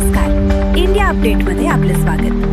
नमस्कार, इंडिया अपडेटमध्ये आपले स्वागत।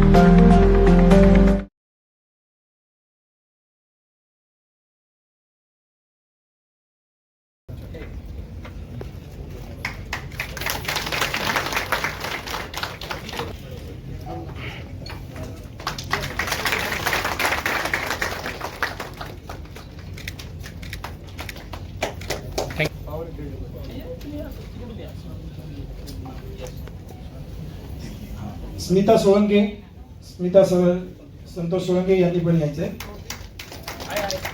स्मिता संतोष सोळंके यांनी पण यायचंय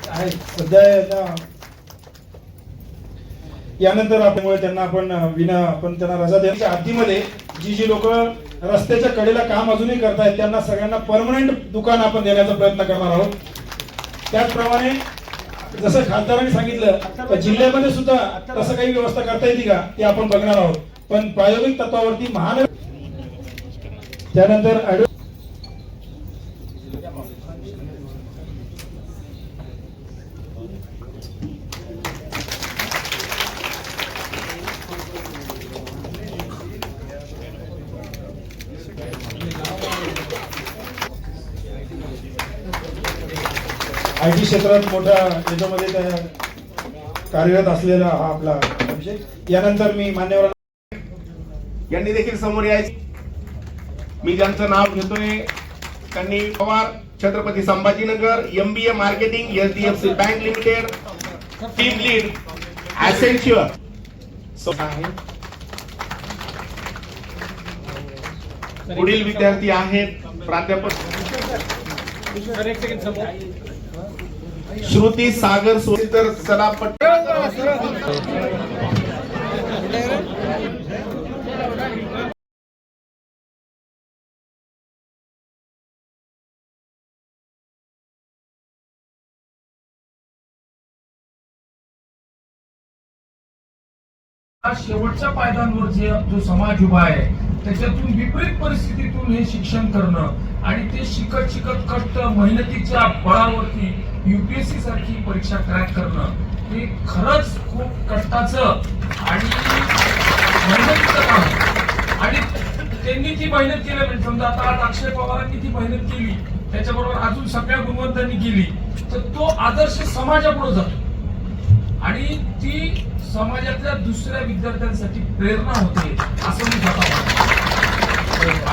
आहे सध्या यानंतर आपल्यामुळे त्यांना आपण त्यांना रजा देण्याच्या आधीमध्ये जी लोक रस्त्याच्या कडेला काम अजूनही करतायत त्यांना सगळ्यांना परमनंट दुकान आपण देण्याचा प्रयत्न करणार आहोत। त्याचप्रमाणे जसं खासदारांनी सांगितलं जिल्ह्यामध्ये सुद्धा तसं काही व्यवस्था करता येते का ते आपण बघणार आहोत, पण प्रायोगिक तत्वावरती महानगर त्यानंतर IT क्षेत्रात मोठा याच्यामध्ये कार्यरत असलेला हा आपला विषय। यानंतर मी मान्यवर यांनी देखील समोर यायचे। मी ज्यांचं नाव घेतोय त्यांनी Pawar, Chhatrapati Sambhajinagar, MBA marketing, HDFC bank limited, team lead, essential पुढील विद्यार्थी आहेत प्राध्यापक श्रुती सागर सोनीतर सरापट शेवटच्या पायदांवर जो समाज उभा आहे त्याच्यातून विपरीत परिस्थितीतून हे शिक्षण करणं आणि ते शिकत कष्ट मेहनतीच्या बळावरती UPSC सारखी परीक्षा क्रॅक करणं हे खरंच खूप कष्टाचं आणि मेहनतीचं काम। आणि त्यांनी ती मेहनत केली म्हणजे समजा आता आज अक्षय पवारांनी ती मेहनत केली त्याच्याबरोबर अजून सगळ्या गुणवंतांनी केली तर तो आदर्श समाजापुढे जातो आणि ती समाजातल्या दुसऱ्या विद्यार्थ्यांसाठी प्रेरणा होते असं मी स्वतः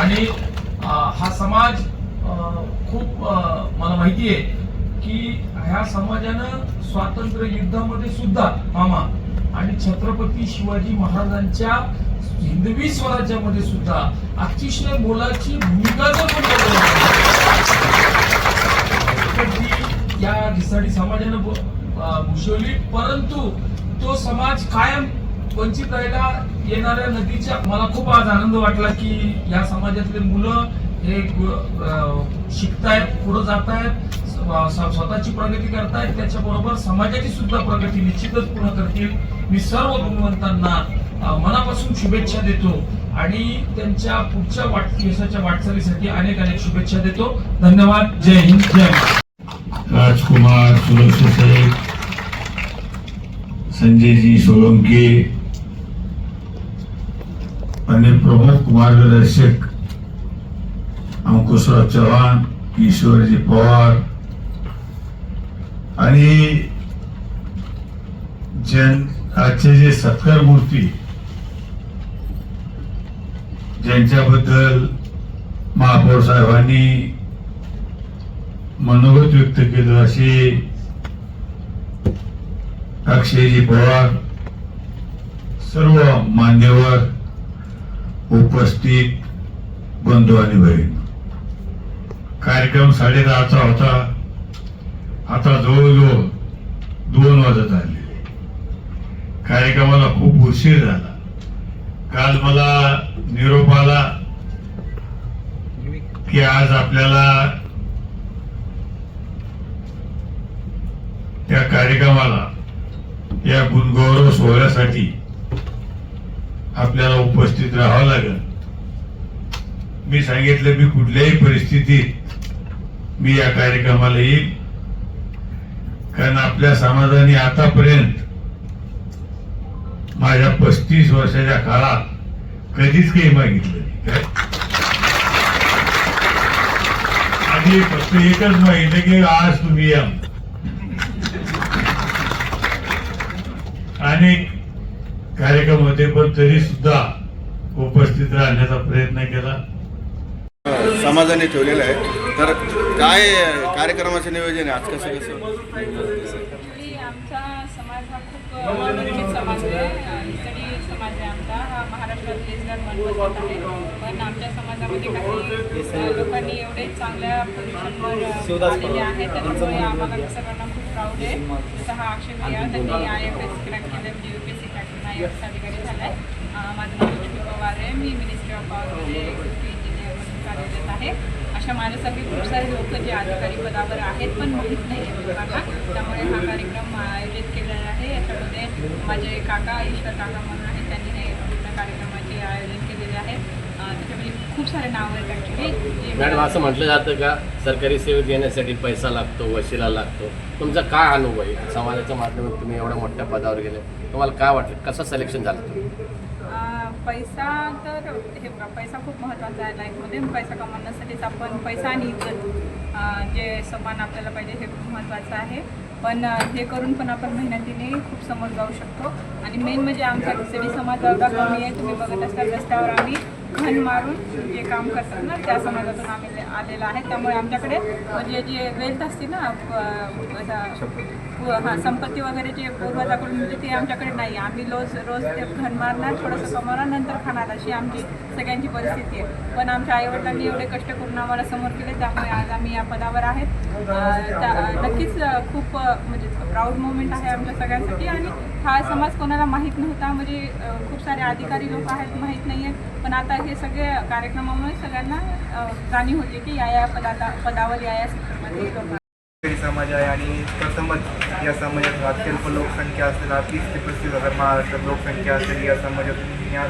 आणि हा समाज खूप मला माहिती आहे की ह्या समाजानं स्वातंत्र्य युद्धामध्ये सुद्धा मामा आणि छत्रपती शिवाजी महाराजांच्या हिंदवी स्वराज्यामध्ये सुद्धा अतिशय मोलाची भूमिका या घिसाडी समाजानं भूषवली, परंतु तो समाज कायम वंचित राहिला। येणाऱ्या नदीच्या मला खूप आज आनंद वाटला की या समाजातले मुलं हे शिकतायत, पुढे जातायत, स्वतःची प्रगती करतायत, त्याच्याबरोबर समाजाची सुद्धा प्रगती निश्चितच पूर्ण करतील। मी सर्व गुणवंतांना मनापासून शुभेच्छा देतो आणि त्यांच्या पुढच्या यशाच्या वाटचालीसाठी अनेक शुभेच्छा देतो। धन्यवाद। जय हिंद, जय राजकुमार सुरक्षित, संजय जी सोलंकी आणि प्रमुख मार्गदर्शक अंकुशराव चव्हाण, ईश्वरजी पवार आणि आजचे जे सत्कार मूर्ती ज्यांच्याबद्दल महापौर साहेबांनी मनोगत व्यक्त केलं असे अक्षयजी पवार, सर्व मान्यवर, उपस्थित बंधू आणि बहीण, कार्यक्रम 10:30चा होता, आता जवळजवळ 2 वाजत आले। कार्यक्रमाला खूप उशीर झाला। काल मला निरोप आला की आज आपल्याला त्या कार्यक्रमाला या गुणगौरव सोहळ्यासाठी आपल्याला उपस्थित राहावं लागेल। मी सांगितलं मी कुठल्याही परिस्थितीत मी या कार्यक्रमाला येईल, कारण आपल्या समाजाने आतापर्यंत माझ्या 35 वर्षाच्या काळात कधीच काही मागितलं नाही। आणि फक्त एकच माहिती की आज तुम्ही या अनेक कार्यक्रम होते, पण तरी सुद्धा उपस्थित राहण्याचा प्रयत्न केला. समाजाने ठेवलेलं आहे. तर काय कार्यक्रमाचं नियोजन आहे आज? कसं ॲक्च्युली आमचा समाज हा खूप वंचित समाज आहे. इतडी समाज आहे आमचा. हा महाराष्ट्रात लेसर मनपसंत आहे. पण आमच्या समाजामध्ये काही लोकांनी एवढे चांगल्या पोझिशनवर आलेले आहेत, त्याच्यामुळे आम्हाला सर्वांना खूप प्राऊड आहे. जसं हा अक्षय भैया, त्यांनी IFS क्रॅक केलं, म्हणजे UPSC क्रॅक करून IFS अधिकारी झाला आहे. माझं नाव लक्ष्मी पवार आहे. मी मिनिस्ट्री ऑफ पॉवरमध्ये इंजिनियर म्हणून कार्यरत आहे. अशा माझ्यासारखे खूप सारे लोक जे अधिकारी पदावर आहेत पण माहीत नाही आहे लोकांना, त्यामुळे हा कार्यक्रम आयोजित केलेला आहे. याच्यामध्ये माझे काका ईश्वर काका म्हणून आहेत, त्यांनी हे पूर्ण कार्यक्रमाचे आयोजन केलेले आहे. त्याच्यामध्ये खूप सारे नाव आहेत ॲक्च्युली. मॅडम, असं म्हटलं जातं का सरकारी सेवेत येण्यासाठी पैसा लागतो, वशिला लागतो. तुमचा काय अनुभव आहे? समाजाच्या माध्यमातून तुम्ही एवढ्या मोठ्या पदावर गेले, तुम्हाला काय वाटलं, कसं सिलेक्शन झालं तुम्ही? पैसा तर हे बघा, पैसा खूप महत्त्वाचा आहे लाईफमध्ये. पैसा कमवण्यासाठीच आपण पैसा आणि इज्जत जे समान आपल्याला पाहिजे हे खूप महत्त्वाचं आहे. पण हे करून पण आपण मेहनतीने खूप समोर जाऊ शकतो. आणि मेन म्हणजे आमचा घिसडी समाज एवढा कमी आहे. तुम्ही बघत असताल रस्त्यावर आम्ही घन मारून जे काम करतात ना, त्या समाजातून आम्ही आलेलं आहे. त्यामुळे आमच्याकडे म्हणजे जे वेल्थ असते ना, संपत्ती वगैरे जे पूर्वजाकडून म्हणजे ते आमच्याकडे नाही. आम्ही रोज ते घन मारणार, थोडंसं कमवणार, नंतर खाणार, अशी आमची सगळ्यांची परिस्थिती आहे. पण आमच्या आईवडिलांनी एवढे कष्ट करून आम्हाला समोर केले, त्यामुळे आज आम्ही या पदावर आहेत. नक्कीच खूप म्हणजे प्राऊड मोमेंट आहे आमच्या सगळ्यांसाठी. आणि हा समाज कोणाला माहीत नव्हता, म्हणजे खूप सारे अधिकारी लोक आहेत माहीत नाही आहेत. पण आता हे सगळे कार्यक्रमामुळे सगळ्यांना जाणीव होते की या पदावर या सेक्टरमध्ये लोक समाज आहे. आणि प्रथमच या समाजात अत्यल्प लोकसंख्या असेल, 30 ते 35,000 महाराष्ट्रात लोकसंख्या असेल, या समाजातून या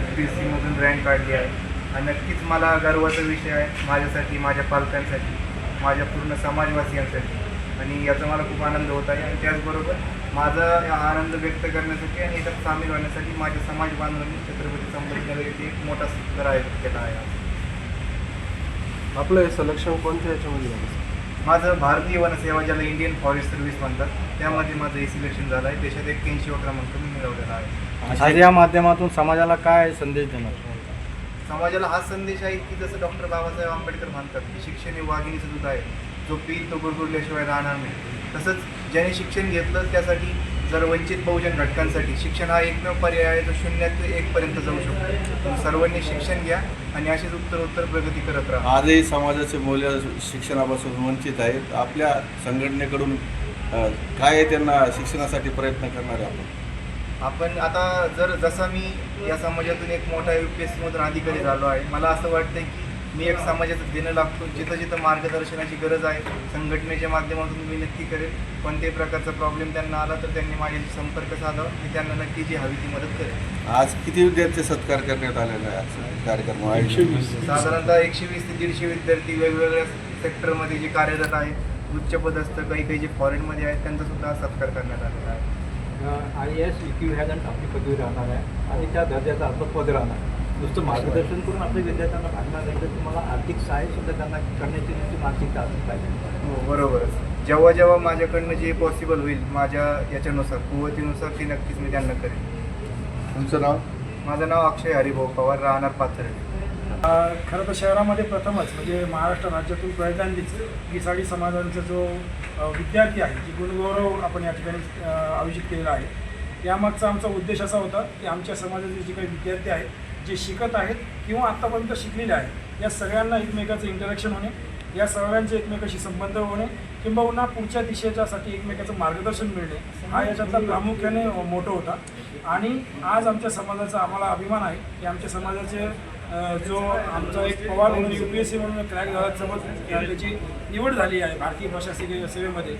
UPSCमधून रँक काढली आहे. आणि नक्कीच मला गर्वाचा विषय आहे माझ्यासाठी, माझ्या पालकांसाठी, माझ्या पूर्ण समाजवासियांसाठी. आणि याचा मला खूप आनंद होत आहे. आणि त्याचबरोबर माझा आनंद व्यक्त करण्यासाठी आणि याच्यात सामील होण्यासाठी माझ्या समाज बांधवांनी छत्रपती संभाजीनगर येथे एक मोठा सत्कार आयोजित केला आहे. आपलं हे सिलेक्शन कोणत्या याच्यामध्ये झालं? माझं भारतीय वनसेवा, ज्याला इंडियन फॉरेस्ट सर्व्हिस म्हणतात, त्यामध्ये माझं हे सिलेक्शन झालं आहे. देशात 81 क्रमांक मी मिळवलेला आहे. आज या माध्यमातून समाजाला काय संदेश देणार? समाजाला हा संदेश आहे की जसं डॉक्टर बाबासाहेब आंबेडकर म्हणतात की शिक्षण हे वाघिणीचं दूध आहे, जो पीत तो गुरगुरल्याशिवाय राहणार नाही. तसंच ज्याने शिक्षण घेतलं त्यासाठी, जर वंचित बहुजन घटकांसाठी शिक्षण हा एकमेव पर्याय आहे जो 0 ते 1 पर्यंत जाऊ शकतो. पण सर्वांनी शिक्षण घ्या आणि अशीच उत्तर प्रगती करत राहा. आजही समाजाचे मूल्य शिक्षणापासून वंचित आहेत. आपल्या संघटनेकडून काय त्यांना शिक्षणासाठी प्रयत्न करणार आहे आपण आता जसा मी या समाजातून एक मोठा UPSCमधून अधिकारी झालो आहे, मला असं वाटतं की मी एक समाजाचं देणं लागतो. जिथं जिथं मार्गदर्शनाची गरज आहे संघटनेच्या माध्यमातून मी नक्की करेन. कोणत्याही प्रकारचा प्रॉब्लेम त्यांना आला तर त्यांनी माझ्याशी संपर्क साधावा, मी त्यांना नक्की जी हवी ती मदत करेन. आज किती विद्यार्थी सत्कार करण्यात आलेला आहे कार्यक्रम? साधारणतः 120 ते 150 विद्यार्थी वेगवेगळ्या सेक्टरमध्ये जे कार्यरत आहेत, उच्च पदस्थ, काही जे फॉरेनमध्ये आहेत, त्यांचा सुद्धा सत्कार करण्यात आलेला आहे. IAS इक्विव्हॅलंट आपली पदवी राहणार आहे आणि त्या दर्जाचा अर्थ पद राहणार आहे. नुसतं मार्गदर्शन करून आपल्या विद्यार्थ्यांना भागणार नाही, तर तुम्हाला आर्थिक सहाय्यसुद्धा त्यांना करण्याची तुमची मानसिकता असली पाहिजे. हो, बरोबरच. जेव्हा जेव्हा माझ्याकडनं जे पॉसिबल होईल माझ्या याच्यानुसार, कुवतीनुसार, ती नक्कीच मी त्यांना करेन. तुमचं नाव? माझं नाव अक्षय हरिभाऊ पवार, राहणार पाथर्डी. खरं तर शहरामध्ये प्रथमच म्हणजे महाराष्ट्र राज्यातून पहिल्यांदाच घिसाडी समाजांचा जो विद्यार्थी आहे, जी गुणगौरव आपण या ठिकाणी आयोजित केलेला आहे. यामागचा आमचा उद्देश असा होता की आमच्या समाजाचे जे काही विद्यार्थी आहेत, जे शिकत आहेत किंवा आत्तापर्यंत शिकलेले आहेत, या सगळ्यांना एकमेकाचं इंटरॅक्शन होणे, या सगळ्यांचे एकमेकाशी संबंध होणे, किंबहुना पुढच्या दिशेच्यासाठी एकमेकाचं मार्गदर्शन मिळणे, हा याच्यातला प्रामुख्याने मोठं होता. आणि आज आमच्या समाजाचा आम्हाला अभिमान आहे की आमच्या समाजाचे जो आमचा एक पवार म्हणून UPSC म्हणून क्रॅक झाला, समज त्याची निवड झाली आहे भारतीय प्रशासकीय सेवेमध्ये.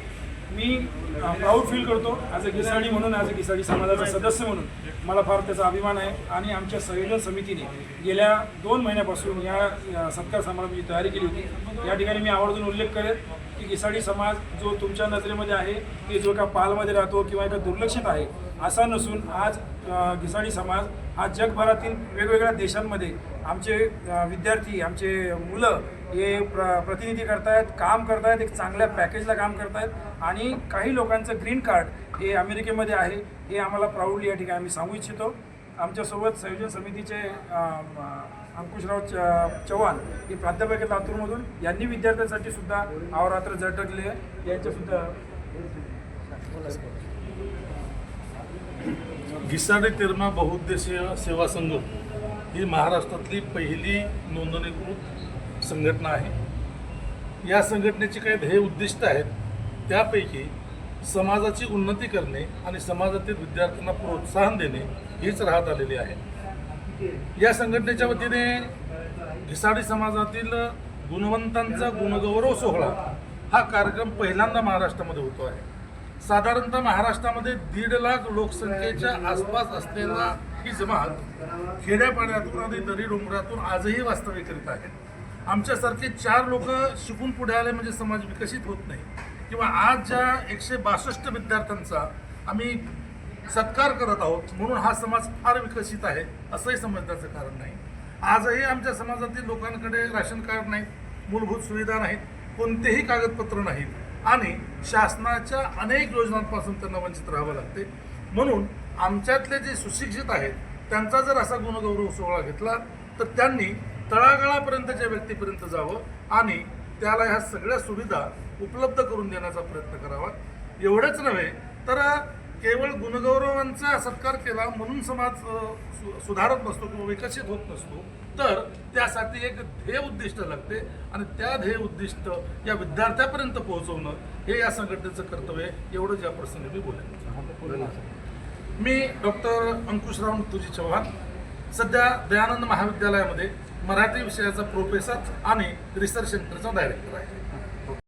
मी प्राऊड फील करतो ॲज अ घिसाडी म्हणून, ॲज अ घिसाडी समाजाचा सदस्य म्हणून मला फार त्याचा अभिमान आहे. आणि आमच्या संयोजन समितीने गेल्या 2 महिन्यापासून या सत्कार समारंभाची तयारी केली होती. या ठिकाणी मी आवर्जून उल्लेख करेन की घिसाडी समाज जो तुमच्या नजरेमध्ये आहे की जो एका पालमध्ये राहतो किंवा एका दुर्लक्षित आहे असा नसून, आज घिसाडी समाज हा जगभरातील वेगवेगळ्या देशांमध्ये आमचे विद्यार्थी, आमचे मुलं हे प्रतिनिधी करतायत, काम करतायत, एक चांगल्या पॅकेजला काम करतायत आणि काही लोकांचं ग्रीन कार्ड हे अमेरिकेमध्ये आहे. हे आम्हाला प्राऊडली या ठिकाणी आम्ही सांगू इच्छितो. आमच्यासोबत संयोजन समितीचे अंकुशराव चव्हाण हे प्राध्यापक आहेत लातूरमधून, यांनी विद्यार्थ्यांसाठी सुद्धा अहोरात्र झटकले आहे. यांच्यासुद्धा घिसाडे तिरमा बहुउद्देशीय सेवा संघ ही महाराष्ट्रातली पहिली नोंदणीकृत संघटना आहे. या संघटनेची काही ध्येय उद्दिष्ट आहेत, त्यापैकी समाजाची उन्नती करणे आणि समाजातील विद्यार्थ्यांना प्रोत्साहन देणे हीच राहत आलेली आहे. या संघटनेच्या वतीने घिसाडी समाजातील गुणवंतांचा गुणगौरव सोहळा हा कार्यक्रम पहिल्यांदा महाराष्ट्रामध्ये होतो आहे. साधारणतः महाराष्ट्रामध्ये 1.5 लाख लोकसंख्येच्या आसपास असलेला ही जमात खेड्यापाड्यातून आणि दरी डोंगरातून आजही वास्तव्य आहे. आमच्यासारखे 4 लोक शिकून पुढे आले म्हणजे समाज विकसित होत नाही. किंवा आज ज्या 162 विद्यार्थ्यांचा आम्ही सत्कार करत आहोत म्हणून हा समाज फार विकसित आहे असंही समजण्याचं कारण नाही. आजही आमच्या समाजातील लोकांकडे राशन कार्ड नाहीत, मूलभूत सुविधा नाहीत, कोणतेही कागदपत्र नाहीत आणि शासनाच्या अनेक योजनांपासून त्यांना वंचित राहावं लागते. म्हणून आमच्यातले जे सुशिक्षित आहेत त्यांचा जर असा गुणगौरव सोहळा घेतला तर त्यांनी तळागाळापर्यंतच्या व्यक्तीपर्यंत जावं आणि त्याला ह्या सगळ्या सुविधा उपलब्ध करून देण्याचा प्रयत्न करावा. एवढंच नव्हे तर केवळ गुणगौरवांचा सत्कार केला म्हणून समाज सुधारत नसतो किंवा विकसित होत नसतो, तर त्यासाठी एक ध्येय उद्दिष्ट लागते आणि त्या ध्येय उद्दिष्ट या विद्यार्थ्यापर्यंत पोहोचवणं हे या संघटनेचं कर्तव्य आहे. एवढंच या प्रसंगी मी बोलेन. मी डॉक्टर अंकुशराव तुजी चव्हाण, सध्या दयानंद महाविद्यालयामध्ये मराठी विषयाचा प्रोफेसर आणि रिसर्च सेंटरचा डायरेक्टर आहे.